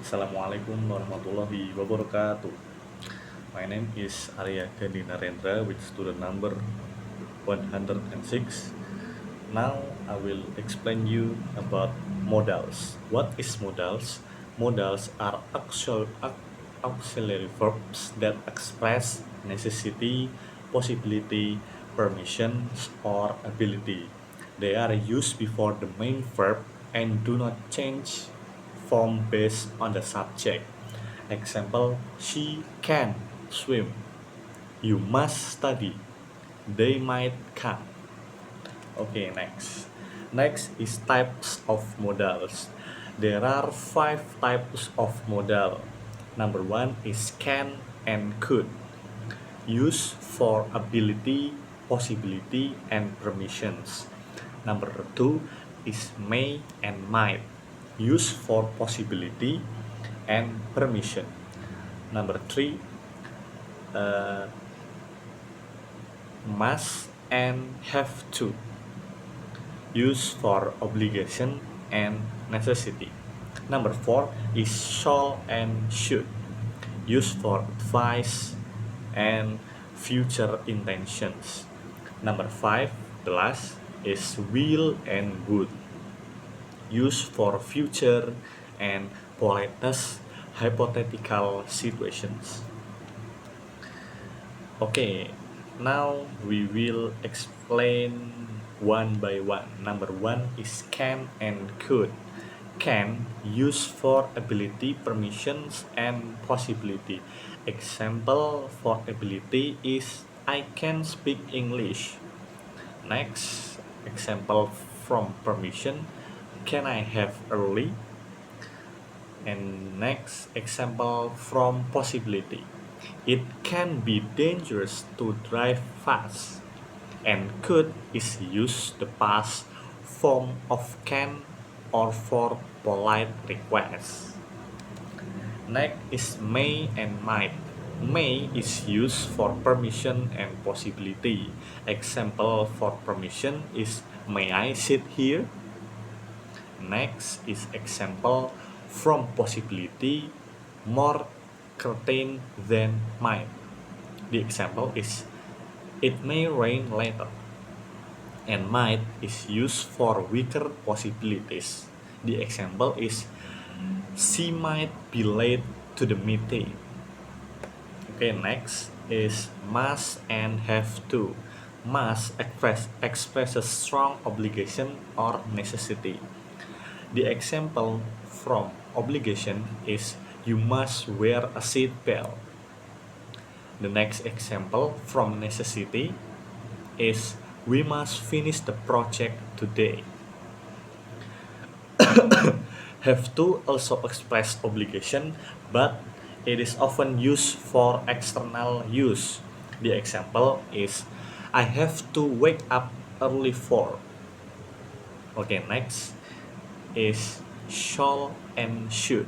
Assalamualaikum warahmatullahi wabarakatuh. My name is Arya Gandhi Narendra with student number 106. Now I will explain you about modals. What is modals? Modals are auxiliary verbs that express necessity, possibility, permissions, or ability. They are used before the main verb and do not change form based on the subject. Example, she can swim. You must study. They might come. Okay, next. Next is types of modals. There are five types of modal. Number one is can and could. Used for ability, possibility, and permissions. Number two is may and might. Used for possibility and permission. Number three, uh, must and have to. Used for obligation and necessity. Number four is shall and should. Used for advice and future intentions. Number five, the last, is will and would. Used for future and politeness hypothetical situations. Okay, now we will explain one by one. Number one is can and could. Can, used for ability, permissions, and possibility. Example for ability is I can speak English. Next, example from permission, can I have early? And next example from possibility, it can be dangerous to drive fast. And could is used the past form of can or for polite requests. Next is may and might. May is used for permission and possibility. Example for permission is may I sit here? Next is example from possibility, more certain than might. The example is it may rain later. And might is used for weaker possibilities. The example is she might be late to the meeting. Okay, next is must and have to. Must expresses strong obligation or necessity. The example from obligation is you must wear a seat belt. The next example from necessity is we must finish the project today. Have to also express obligation, but it is often used for external use. The example is I have to wake up early for. Okay, next is shall and should.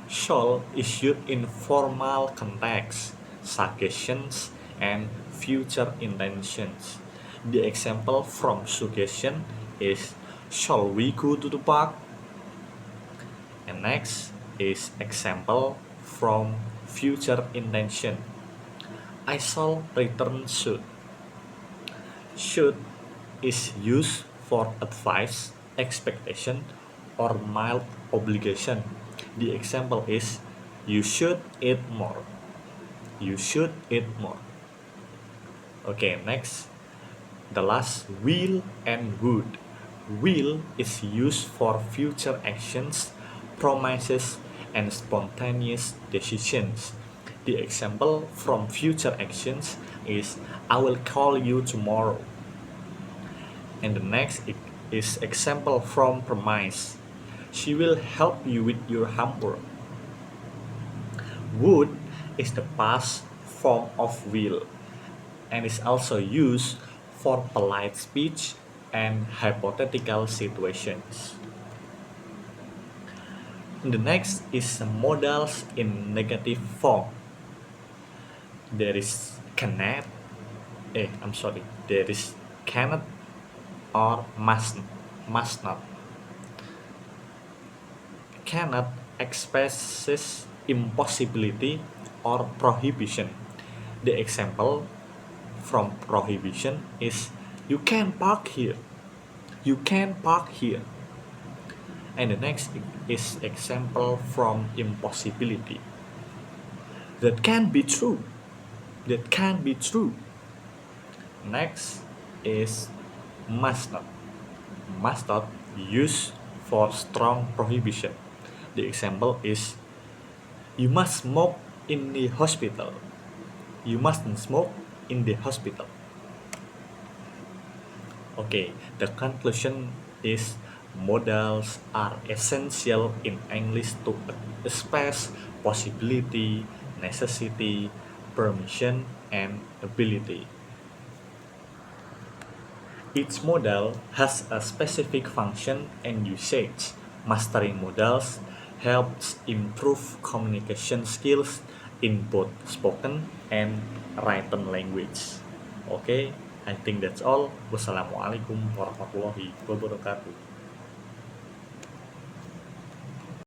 Shall is used in formal context, suggestions, and future intentions. The example from suggestion is shall we go to the park? And next is example from future intention. I shall return soon. Should is used for advice, expectation, or mild obligation. The example is you should eat more. You should eat more. Okay, next. The last, will and would. Will is used for future actions, promises, and spontaneous decisions. The example from future actions is I will call you tomorrow. And the next is example from promise. She will help you with your homework. Would is the past form of will and is also used for polite speech and hypothetical situations. The next is modals in negative form. There is cannot, there is cannot or must not. Cannot expresses impossibility or prohibition. The example from prohibition is you can't park here. You can't park here. And the next is example from impossibility. That can't be true. That can't be true. Next is must not. Must not used for strong prohibition. The example is you must smoke in the hospital. You mustn't smoke in the hospital. Okay, the conclusion is modals are essential in English to express possibility, necessity, permission, and ability. Each modal has a specific function and usage. Mastering modals helps improve communication skills in both spoken and written language. Okay, I think that's all. Wassalamualaikum warahmatullahi wabarakatuh.